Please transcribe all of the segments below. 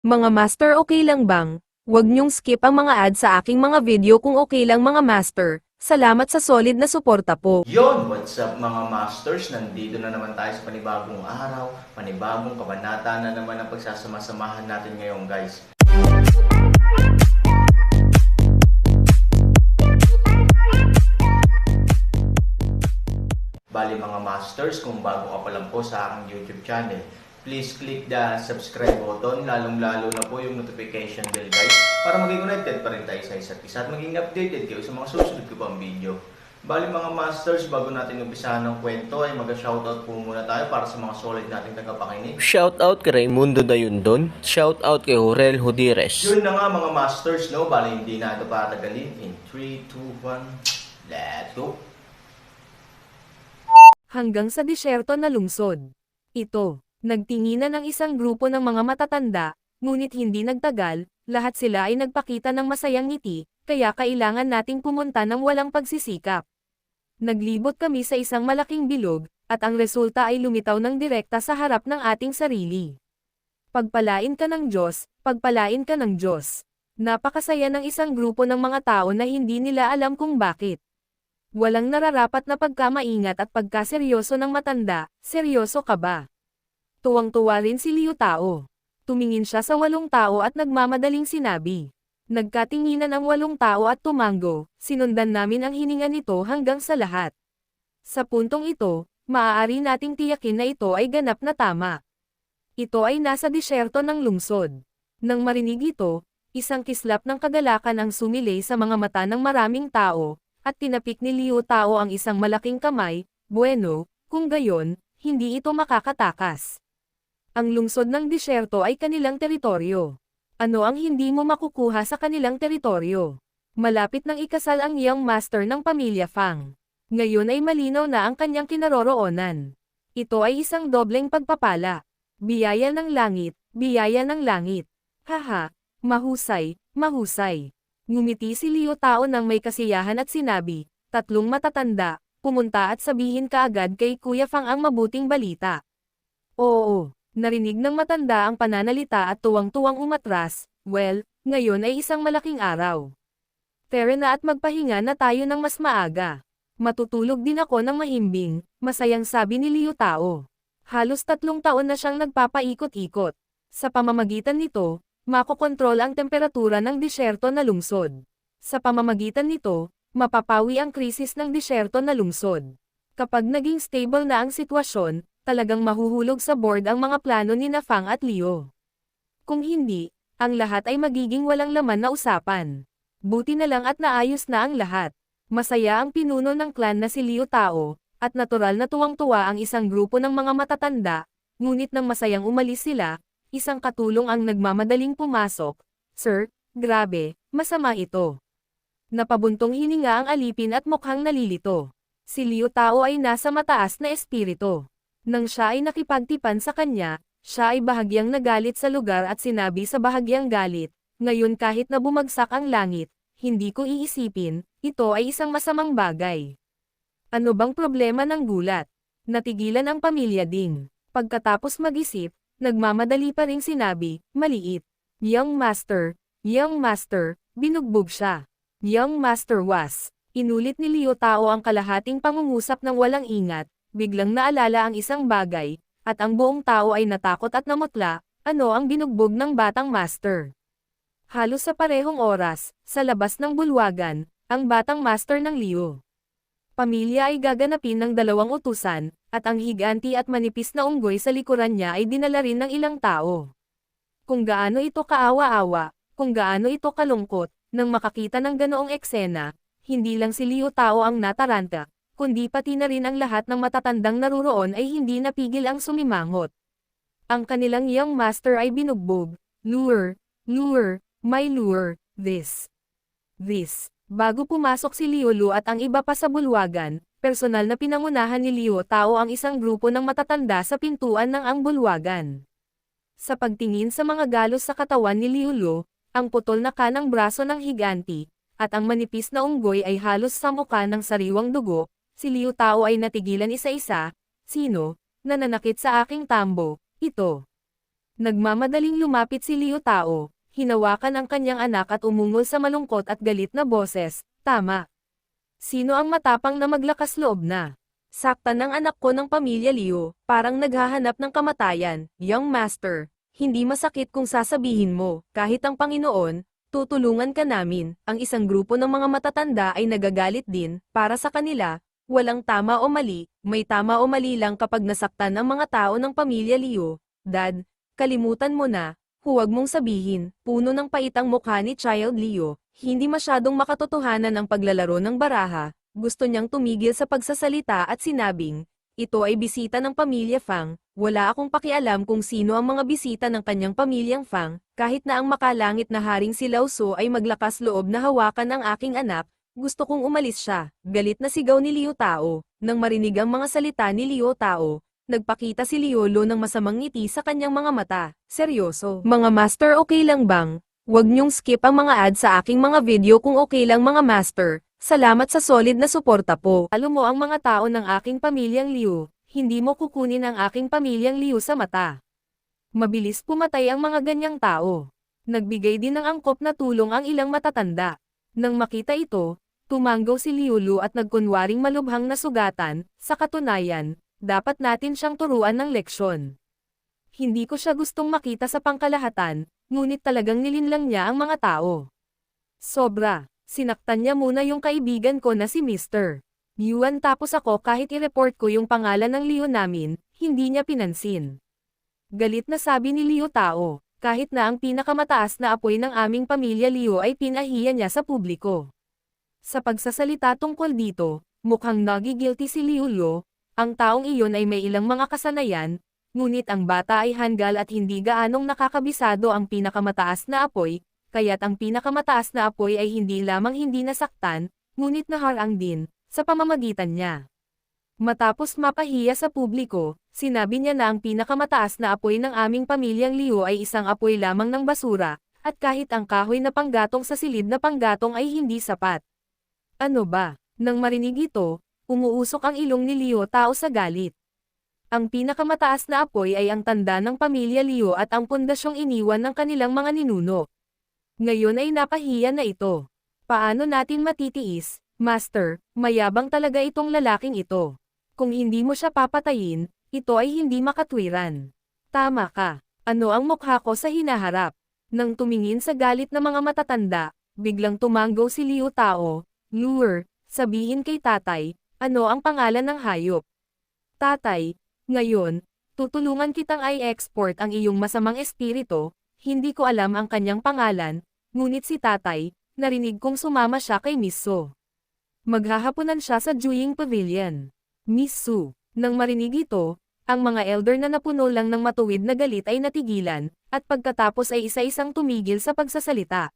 Mga master, okay lang bang? Huwag niyong skip ang mga ads sa aking mga video kung okay lang mga master. Salamat sa solid na suporta po. Yon, what's up mga masters? Nandito na naman tayo sa panibagong araw, panibagong kabanata na naman ang pagsasama-samahan natin ngayon guys. Bali mga masters, kung bago ka pa lang po sa aking YouTube channel, please click the subscribe button, lalong-lalo na po yung notification bell guys, para maging connected pa rin tayo sa isa't isa at maging updated kayo sa mga susunod ko pang video. Bali mga masters, bago natin umpisahan ng kwento ay mag-shoutout po muna tayo para sa mga solid nating tagapakinig. Shoutout kay Raimundo Dayundon. Shoutout kay Jorel Hodires. Yun na nga mga masters, no? Bali hindi na ito patagalin. In 3, 2, 1, let's go! Hanggang sa disyerto na lungsod. Ito, nagtinginan ng isang grupo ng mga matatanda, ngunit hindi nagtagal, lahat sila ay nagpakita ng masayang ngiti, kaya kailangan nating pumunta ng walang pagsisikap. Naglibot kami sa isang malaking bilog, at ang resulta ay lumitaw ng direkta sa harap ng ating sarili. Pagpalain ka ng Diyos, pagpalain ka ng Diyos. Napakasaya ng isang grupo ng mga tao na hindi nila alam kung bakit. Walang nararapat na pagkamaingat at pagkaseryoso ng matanda, seryoso ka ba? Tuwang-tuwa rin si Liu Tao. Tumingin siya sa 8 tao at nagmamadaling sinabi. Nagkatinginan ang 8 tao at tumango, sinundan namin ang hininga nito hanggang sa lahat. Sa puntong ito, maaari nating tiyakin na ito ay ganap na tama. Ito ay nasa disyerto ng lungsod. Nang marinig ito, isang kislap ng kagalakan ang sumilay sa mga mata ng maraming tao, at tinapik ni Liu Tao ang isang malaking kamay, bueno, kung gayon, hindi ito makakatakas. Ang lungsod ng disyerto ay kanilang teritoryo. Ano ang hindi mo makukuha sa kanilang teritoryo? Malapit nang ikasal ang young master ng pamilya Fang. Ngayon ay malinaw na ang kanyang kinaroroonan. Ito ay isang dobleng pagpapala. Biyaya ng langit, biyaya ng langit. Haha, mahusay, mahusay. Ngumiti si Liu Tao nang may kasiyahan at sinabi, 3 matatanda, pumunta at sabihin kaagad kay Kuya Fang ang mabuting balita. Oo. Narinig ng matanda ang pananalita at tuwang-tuwang umatras, well, ngayon ay isang malaking araw. Tara na at magpahinga na tayo ng mas maaga. Matutulog din ako ng mahimbing, masayang sabi ni Liu Tao. Halos 3 taon na siyang nagpapaikot-ikot. Sa pamamagitan nito, makokontrol ang temperatura ng disyerto na lungsod. Sa pamamagitan nito, mapapawi ang krisis ng disyerto na lungsod. Kapag naging stable na ang sitwasyon, talagang mahuhulog sa board ang mga plano ni na Fang at Liu. Kung hindi, ang lahat ay magiging walang laman na usapan. Buti na lang at naayos na ang lahat. Masaya ang pinuno ng clan na si Liu Tao, at natural na tuwang-tuwa ang isang grupo ng mga matatanda, ngunit nang masayang umalis sila, isang katulong ang nagmamadaling pumasok. Sir, grabe, masama ito. Napabuntong hininga ang alipin at mukhang nalilito. Si Liu Tao ay nasa mataas na espiritu. Nang siya ay nakipagtipan sa kanya, siya ay bahagyang nagalit sa lugar at sinabi sa bahagyang galit, ngayon kahit na bumagsak ang langit, hindi ko iisipin, ito ay isang masamang bagay. Ano bang problema ng gulat? Natigilan ang pamilya Ding. Pagkatapos mag-isip, nagmamadali pa ring sinabi, maliit. Young Master, binugbog siya. Young Master was. Inulit ni Liu Tao ang kalahating pangungusap ng walang ingat. Biglang naalala ang isang bagay, at ang buong tao ay natakot at namutla, ano ang binugbog ng batang master. Halos sa parehong oras, sa labas ng bulwagan, ang batang master ng Liu. Pamilya ay gaganapin ng 2 utusan, at ang higanti at manipis na unggoy sa likuran niya ay dinala rin ng ilang tao. Kung gaano ito kaawa-awa, kung gaano ito kalungkot, nang makakita ng ganoong eksena, hindi lang si Liu Tao ang nataranta, kundi pati na rin ang lahat ng matatandang naruroon ay hindi napigil ang sumimangot. Ang kanilang young master ay binugbog. Lure, may lure, this. Bago pumasok si Liu Lu at ang iba pa sa bulwagan, personal na pinangunahan ni Liu Tao ang isang grupo ng matatanda sa pintuan ng ang bulwagan. Sa pagtingin sa mga galos sa katawan ni Liu Lu, ang putol na kanang braso ng higanti, at ang manipis na unggoy ay halos sa mukha ng sariwang dugo, si Liu Tao ay natigilan isa-isa, sino, nananakit sa aking tambo, ito. Nagmamadaling lumapit si Liu Tao, hinawakan ang kanyang anak at umungol sa malungkot at galit na boses, tama. Sino ang matapang na maglakas loob na? Saktan ng anak ko ng pamilya Liu, parang naghahanap ng kamatayan, young master. Hindi masakit kung sasabihin mo, kahit ang Panginoon, tutulungan ka namin. Ang isang grupo ng mga matatanda ay nagagalit din, para sa kanila, walang tama o mali, may tama o mali lang kapag nasaktan ang mga tao ng pamilya Liu. Dad, kalimutan mo na, huwag mong sabihin, puno ng pait ang mukha ni Child Liu, hindi masyadong makatotohanan ang paglalaro ng baraha, gusto niyang tumigil sa pagsasalita at sinabing, ito ay bisita ng pamilya Fang, wala akong pakialam kung sino ang mga bisita ng kanyang pamilyang Fang, kahit na ang makalangit na haring si Lao Su ay maglakas loob na hawakan ang aking anak, gusto kong umalis siya, galit na sigaw ni Liu Tao, nang marinig ang mga salita ni Liu Tao. Nagpakita si Liolo ng masamang ngiti sa kanyang mga mata. Seryoso. Mga master, okay lang bang? Huwag niyong skip ang mga ad sa aking mga video kung okay lang mga master. Salamat sa solid na suporta po. Alam mo ang mga tao ng aking pamilyang Liu, hindi mo kukunin ang aking pamilyang Liu sa mata. Mabilis pumatay ang mga ganyang tao. Nagbigay din ng angkop na tulong ang ilang matatanda. Nang makita ito, tumanggaw si Liulu at nagkunwaring malubhang na sugatan, sa katunayan, dapat natin siyang turuan ng leksyon. Hindi ko siya gustong makita sa pangkalahatan, ngunit talagang nilinlang niya ang mga tao. Sobra, sinaktan niya muna yung kaibigan ko na si Mr. Yuan tapos ako kahit i-report ko yung pangalan ng Liu namin, hindi niya pinansin. Galit na sabi ni Liu Tao, kahit na ang pinakamataas na apoy ng aming pamilya Liu ay pinahiya niya sa publiko. Sa pagsasalita tungkol dito, mukhang nagigilty si Liu Luo. Ang taong iyon ay may ilang mga kasanayan, ngunit ang bata ay hanggal at hindi gaanong nakakabisado ang pinakamataas na apoy, kaya't ang pinakamataas na apoy ay hindi lamang hindi nasaktan, ngunit naharang din, sa pamamagitan niya. Matapos mapahiya sa publiko, sinabi niya na ang pinakamataas na apoy ng aming pamilyang Liu ay isang apoy lamang ng basura, at kahit ang kahoy na panggatong sa silid na panggatong ay hindi sapat. Ano ba? Nang marinig ito, umuusok ang ilong ni Liu Tao sa galit. Ang pinakamataas na apoy ay ang tanda ng pamilya Liu at ang pundasyong iniwan ng kanilang mga ninuno. Ngayon ay napahiya na ito. Paano natin matitiis, Master? Mayabang talaga itong lalaking ito. Kung hindi mo siya papatayin, ito ay hindi makatwiran. Tama ka. Ano ang mukha ko sa hinaharap? Nang tumingin sa galit na mga matatanda, biglang tumanggaw si Liu Tao. Lure, sabihin kay tatay, ano ang pangalan ng hayop? Tatay, ngayon, tutulungan kitang i-export ang iyong masamang espiritu, hindi ko alam ang kanyang pangalan, ngunit si tatay, narinig kong sumama siya kay Miss Su. Maghahaponan siya sa Juying Pavilion. Miss Su, nang marinig ito, ang mga elder na napuno lang ng matuwid na galit ay natigilan, at pagkatapos ay isa-isang tumigil sa pagsasalita.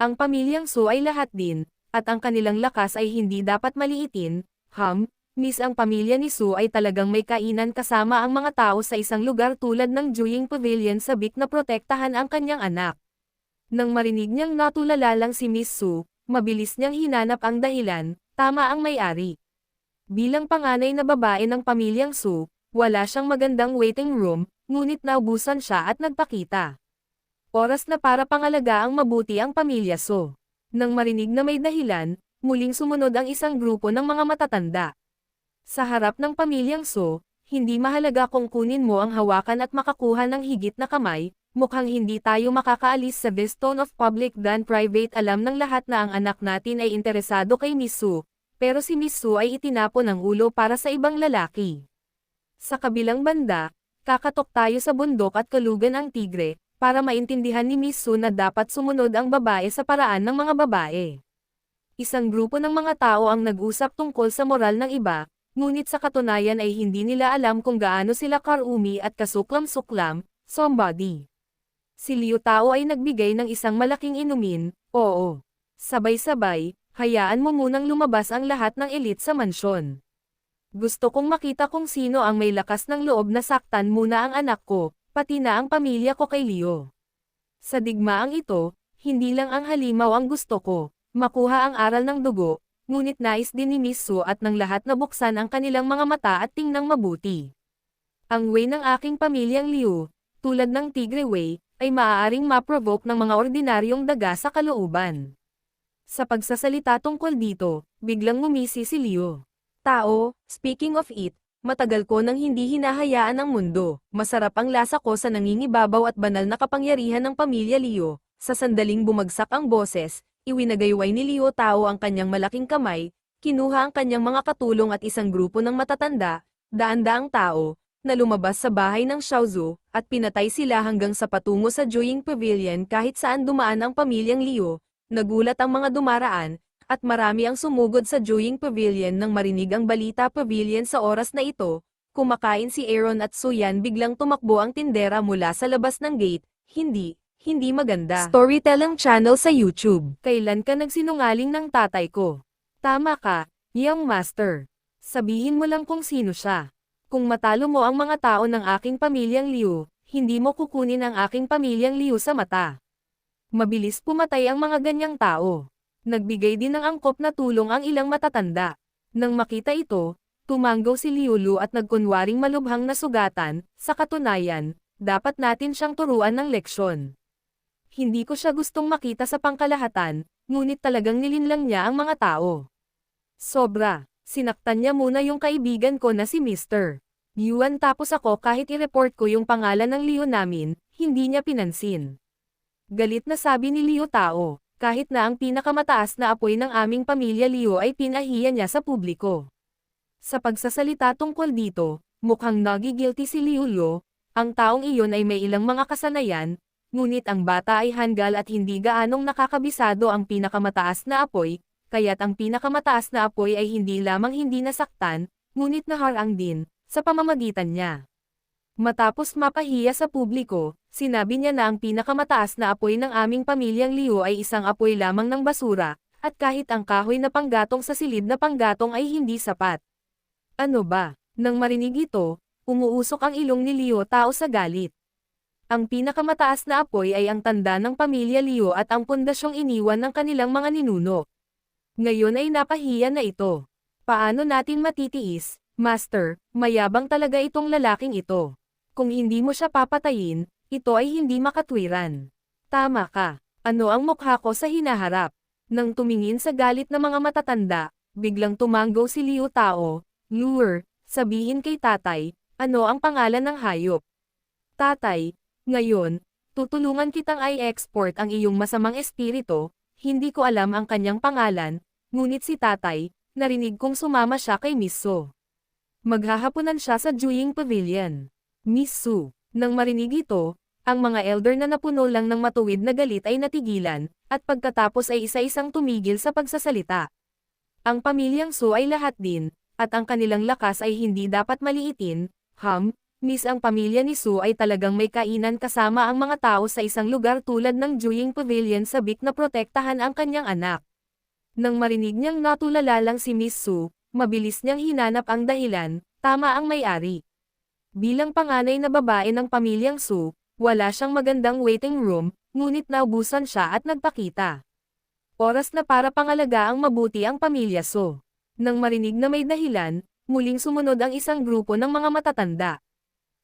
Ang pamilyang Su ay lahat din, at ang kanilang lakas ay hindi dapat maliitin. Miss ang pamilya ni Su ay talagang may kainan kasama ang mga tao sa isang lugar tulad ng Juying Pavilion sabik na protektahan ang kanyang anak. Nang marinig niyang natulala lang si Miss Su, mabilis niyang hinanap ang dahilan, tama ang may-ari. Bilang panganay na babae ng pamilyang Su, wala siyang magandang waiting room, ngunit naubusan siya at nagpakita. Oras na para pangalagaan mabuti ang pamilya Su. Nang marinig na may dahilan, muling sumunod ang isang grupo ng mga matatanda. Sa harap ng pamilyang Su, hindi mahalaga kung kunin mo ang hawakan at makakuha ng higit na kamay, mukhang hindi tayo makakaalis sa this tone of public than private. Alam ng lahat na ang anak natin ay interesado kay Miss Su, pero si Miss Su ay itinapon ng ulo para sa ibang lalaki. Sa kabilang banda, kakatok tayo sa bundok at kalugan ang tigre, para maintindihan ni Miss Su na dapat sumunod ang babae sa paraan ng mga babae. Isang grupo ng mga tao ang nag-usap tungkol sa moral ng iba, ngunit sa katunayan ay hindi nila alam kung gaano sila karumi at kasuklam-suklam, somebody. Si Liu Tao ay nagbigay ng isang malaking inumin, oo. Sabay-sabay, hayaan mo munang lumabas ang lahat ng elite sa mansyon. Gusto kong makita kung sino ang may lakas ng loob na saktan muna ang anak ko, pati na ang pamilya ko kay Liu. Sa digmaang ito, hindi lang ang halimaw ang gusto ko, makuha ang aral ng dugo, ngunit nais din ni Miss Su at ng lahat na buksan ang kanilang mga mata at tingnang mabuti. Ang way ng aking pamilyang Liu, tulad ng Tigre Way, ay maaaring ma-provoke ng mga ordinaryong daga sa kalooban. Sa pagsasalita tungkol dito, biglang ngumisi si Leo. Tao, speaking of it, matagal ko nang hindi hinahayaan ang mundo. Masarap ang lasa ko sa nangingibabaw at banal na kapangyarihan ng pamilya Leo. Sa sandaling bumagsak ang boses, iwinagayway ni Leo Tao ang kanyang malaking kamay, kinuha ang kanyang mga katulong at isang grupo ng matatanda, daan-daang tao, na lumabas sa bahay ng Xiaozu, at pinatay sila hanggang sa patungo sa Juying Pavilion kahit saan dumaan ang pamilyang Leo. Nagulat ang mga dumaraan, at marami ang sumugod sa Juying Pavilion nang marinig ang balita pavilion sa oras na ito. Kumakain si Aaron at Suyan, biglang tumakbo ang tindera mula sa labas ng gate. Hindi maganda. Storytelling channel sa YouTube. Kailan ka nagsinungaling ng tatay ko? Tama ka, young master. Sabihin mo lang kung sino siya. Kung matalo mo ang mga tao ng aking pamilyang Liu, hindi mo kukunin ang aking pamilyang Liu sa mata. Mabilis pumatay ang mga ganyang tao. Nagbigay din ng angkop na tulong ang ilang matatanda. Nang makita ito, tumanggaw si Liu Lu at nagkunwaring malubhang na sugatan. Sa katunayan, dapat natin siyang turuan ng leksyon. Hindi ko siya gustong makita sa pangkalahatan, ngunit talagang nilinlang niya ang mga tao. Sobra, sinaktan niya muna yung kaibigan ko na si Mr. Yuan, tapos ako kahit i-report ko yung pangalan ng Liu namin, hindi niya pinansin. Galit na sabi ni Liu Tao, kahit na ang pinakamataas na apoy ng aming pamilya Liu ay pinahiya niya sa publiko. Sa pagsasalita tungkol dito, mukhang nagigilty si Liu Lu. Ang taong iyon ay may ilang mga kasanayan, ngunit ang bata ay hanggal at hindi gaanong nakakabisado ang pinakamataas na apoy, kaya't ang pinakamataas na apoy ay hindi lamang hindi nasaktan, ngunit naharang din, sa pamamagitan niya. Matapos mapahiya sa publiko, sinabi niya na ang pinakamataas na apoy ng aming pamilyang Liu ay isang apoy lamang ng basura, at kahit ang kahoy na panggatong sa silid na panggatong ay hindi sapat. Ano ba? Nang marinig ito, umuusok ang ilong ni Liu Tao sa galit. Ang pinakamataas na apoy ay ang tanda ng pamilya Liu at ang pundasyong iniwan ng kanilang mga ninuno. Ngayon ay napahiya na ito. Paano natin matitiis, Master? Mayabang talaga itong lalaking ito. Kung hindi mo siya papatayin, ito ay hindi makatwiran. Tama ka. Ano ang mukha ko sa hinaharap? Nang tumingin sa galit ng mga matatanda, biglang tumanggaw si Liu Tao. Lure, sabihin kay tatay, ano ang pangalan ng hayop? Tatay, ngayon, tutulungan kitang i-export ang iyong masamang espiritu. Hindi ko alam ang kanyang pangalan, ngunit si tatay, narinig kong sumama siya kay Miss Su. Maghahaponan siya sa Juying Pavilion. Miss Su, nang marinig ito, ang mga elder na napuno lang ng matuwid na galit ay natigilan, at pagkatapos ay isa-isang tumigil sa pagsasalita. Ang pamilyang Su ay lahat din, at ang kanilang lakas ay hindi dapat maliitin. Miss, ang pamilya ni Su ay talagang may kainan kasama ang mga tao sa isang lugar tulad ng Juying Pavilion, sabik na protektahan ang kanyang anak. Nang marinig niyang natulala lang si Miss Su, mabilis niyang hinanap ang dahilan. Tama ang may-ari. Bilang panganay na babae ng pamilyang Su, wala siyang magandang waiting room, ngunit naubusan siya at nagpakita. Oras na para pangalagaan mabuti ang pamilya Su. Nang marinig na may dahilan, muling sumunod ang isang grupo ng mga matatanda.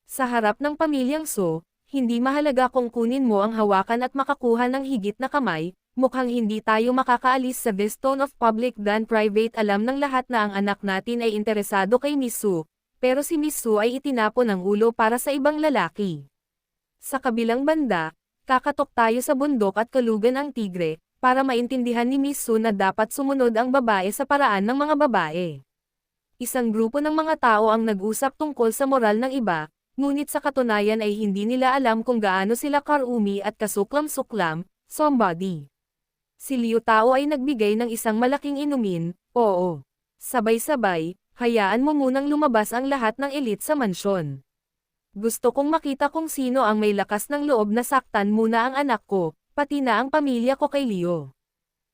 Sa harap ng pamilyang Su, hindi mahalaga kung kunin mo ang hawakan at makakuha ng higit na kamay, mukhang hindi tayo makakaalis sa this tone of public than private. Alam ng lahat na ang anak natin ay interesado kay Miss Su, pero si Miss Su ay itinapon ng ulo para sa ibang lalaki. Sa kabilang banda, kakatok tayo sa bundok at kalugan ang tigre, para maintindihan ni Miss Su na dapat sumunod ang babae sa paraan ng mga babae. Isang grupo ng mga tao ang nag-usap tungkol sa moral ng iba, ngunit sa katunayan ay hindi nila alam kung gaano sila karumi at kasuklam-suklam. Somebody. Si Liu Tao ay nagbigay ng isang malaking inumin. Oo. Sabay-sabay, hayaan mo munang lumabas ang lahat ng elite sa mansyon. Gusto kong makita kung sino ang may lakas ng loob na saktan muna ang anak ko, pati na ang pamilya ko kay Liu.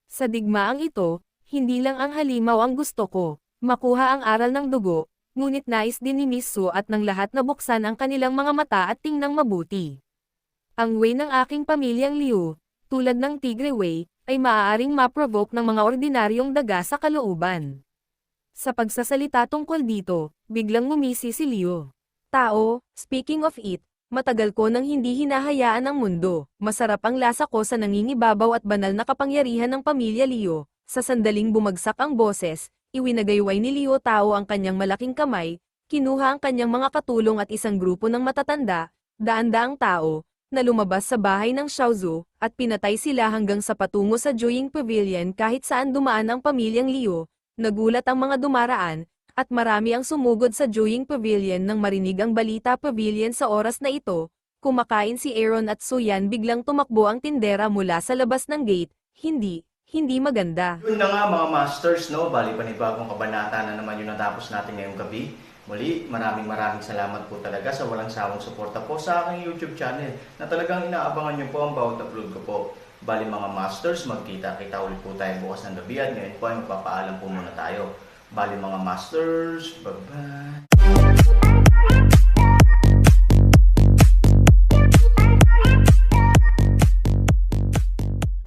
Sa digmaang ito, hindi lang ang halimaw ang gusto ko, makuha ang aral ng dugo, ngunit nais din ni Miss Su at ng lahat na buksan ang kanilang mga mata at tingnang mabuti. Ang way ng aking pamilyang Liu, tulad ng Tigre Way, ay maaaring ma-provoke ng mga ordinaryong daga sa kalooban. Sa pagsasalita tungkol dito, biglang ngumisi si Liu. Tao, speaking of it, Matagal ko nang hindi hinahayaan ng mundo. Masarap ang lasa ko sa nangingibabaw at banal na kapangyarihan ng pamilya Liu. Sa sandaling bumagsak ang boses, iwinagayway ni Liu Tao ang kanyang malaking kamay, kinuha ang kanyang mga katulong at isang grupo ng matatanda, daan-daang tao, na lumabas sa bahay ng Xiaozu, at pinatay sila hanggang sa patungo sa Juying Pavilion kahit saan dumaan ang pamilyang Liu. Nagulat ang mga dumaraan, at marami ang sumugod sa Juying Pavilion nang marinig ang balita pavilion sa oras na ito. Kumakain si Aaron at Suyan, biglang tumakbo ang tindera mula sa labas ng gate. Hindi maganda. Yun na nga mga masters, no? Bali panibagong kabanata na naman yung natapos natin ngayong gabi. Muli, maraming salamat po talaga sa walang sawang suporta po sa aking YouTube channel na talagang inaabangan nyo po ang bawat upload ko po. Bali mga masters, magkita-kita ulit po tayo bukas ng gabi at ngayon po ay magpapaalam po muna tayo. Bali mga masters, bye-bye!